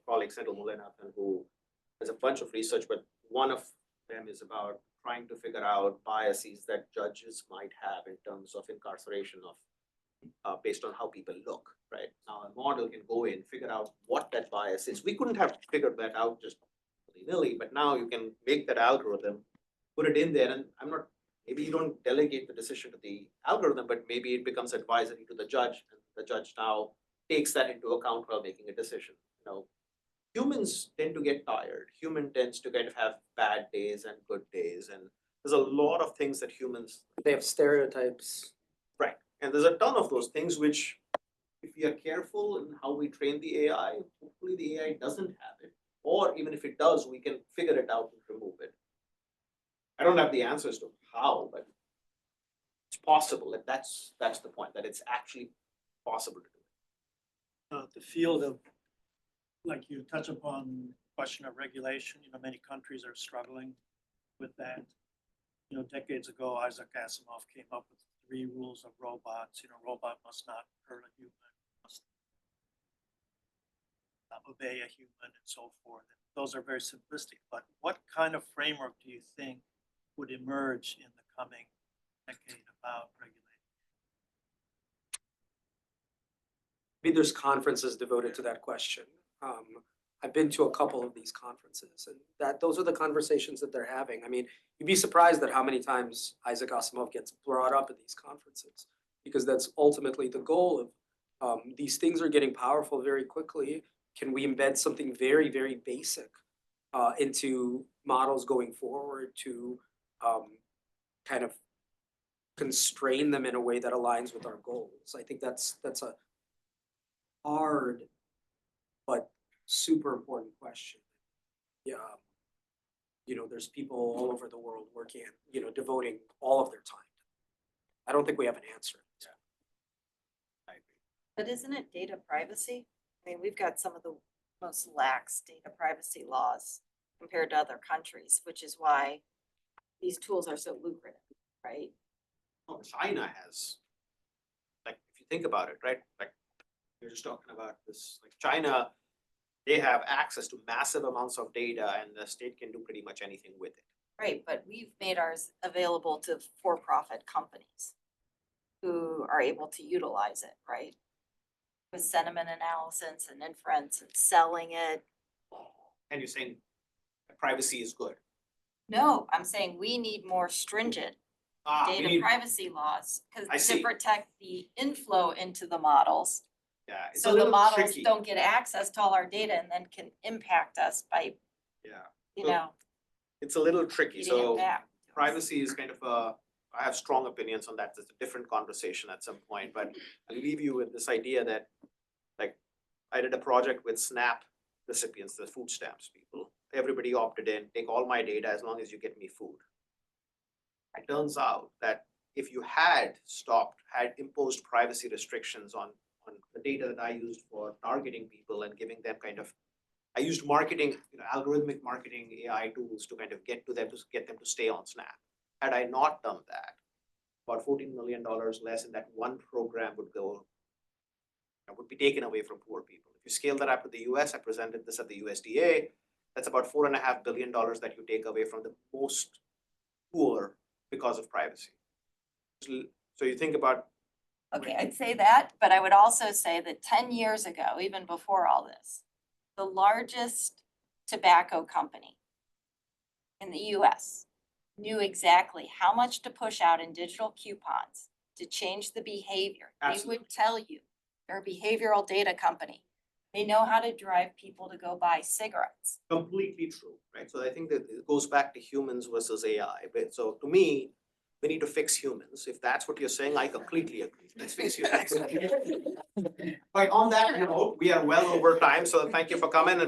colleague, Sendel Mulenathan, who has a bunch of research, but one of them is about trying to figure out biases that judges might have in terms of incarceration of based on how people look, right? Now a model can go in, figure out what that bias is. We couldn't have figured that out just willy-nilly, but now you can make that algorithm, put it in there, and maybe you don't delegate the decision to the algorithm, but maybe it becomes advisory to the judge, and the judge now takes that into account while making a decision. humans tend to get tired. Human tends to kind of have bad days and good days, and there's a lot of things that humans. They have stereotypes. Right, and there's a ton of those things which, if we are careful in how we train the AI, hopefully the AI doesn't have it. Or even if it does, we can figure it out and remove it. I don't have the answers to how, but it's possible, and that's the point, that it's actually possible to do. The field of, like you touch upon question of regulation, many countries are struggling with that. Decades ago, Isaac Asimov came up with 3 rules of robots. Robot must not hurt a human, must obey a human, and so forth. And those are very simplistic, but what kind of framework do you think would emerge in the coming decade about regulating? Maybe there's conferences devoted to that question. I've been to a couple of these conferences, and those are the conversations that they're having. I mean, you'd be surprised at how many times Isaac Asimov gets brought up at these conferences, because that's ultimately the goal of these things are getting powerful very quickly. Can we embed something very, very basic into models going forward to kind of constrain them in a way that aligns with our goals? I think that's a hard but super important question. Yeah, there's people all over the world working, devoting all of their time. I don't think we have an answer. I agree. But isn't it data privacy? I mean, we've got some of the most lax data privacy laws compared to other countries, which is why these tools are so lucrative, right? Oh, China has, like, if you think about it, right? Like, you're just talking about this, like China, they have access to massive amounts of data, and the state can do pretty much anything with it. Right, but we've made ours available to for-profit companies who are able to utilize it, right? With sentiment analysis and inference and selling it. And you're saying that privacy is good. No, I'm saying we need more stringent We data need, privacy laws I because see. to protect the inflow into the models. yeah, it's a So the little models tricky. don't get access to all our data and then can impact us by, Yeah, it's a little tricky, getting it so back. privacy is kind of I have strong opinions on that. It's a different conversation at some point, but I'll leave you with this idea that, like, I did a project with SNAP recipients, the food stamps people. Everybody opted in, take all my data as long as you get me food. It turns out that if you had imposed privacy restrictions on the data that I used for targeting people and giving them I used marketing, algorithmic marketing AI tools to kind of get them to stay on Snap. Had I not done that, about $14 million less in that one program would be taken away from poor people. If you scale that up to the US, I presented this at the USDA, that's about $4.5 billion that you take away from the most poor because of privacy. So you think about. Okay, I'd say that, but I would also say that 10 years ago, even before all this, the largest tobacco company in the US knew exactly how much to push out in digital coupons to change the behavior. Absolutely. They would tell you, they're a behavioral data company. They know how to drive people to go buy cigarettes. Completely true, right? So I think that it goes back to humans versus AI. But so to me, we need to fix humans. If that's what you're saying, I completely agree. Let's fix humans. Right, on that note, we are well over time, so thank you for coming.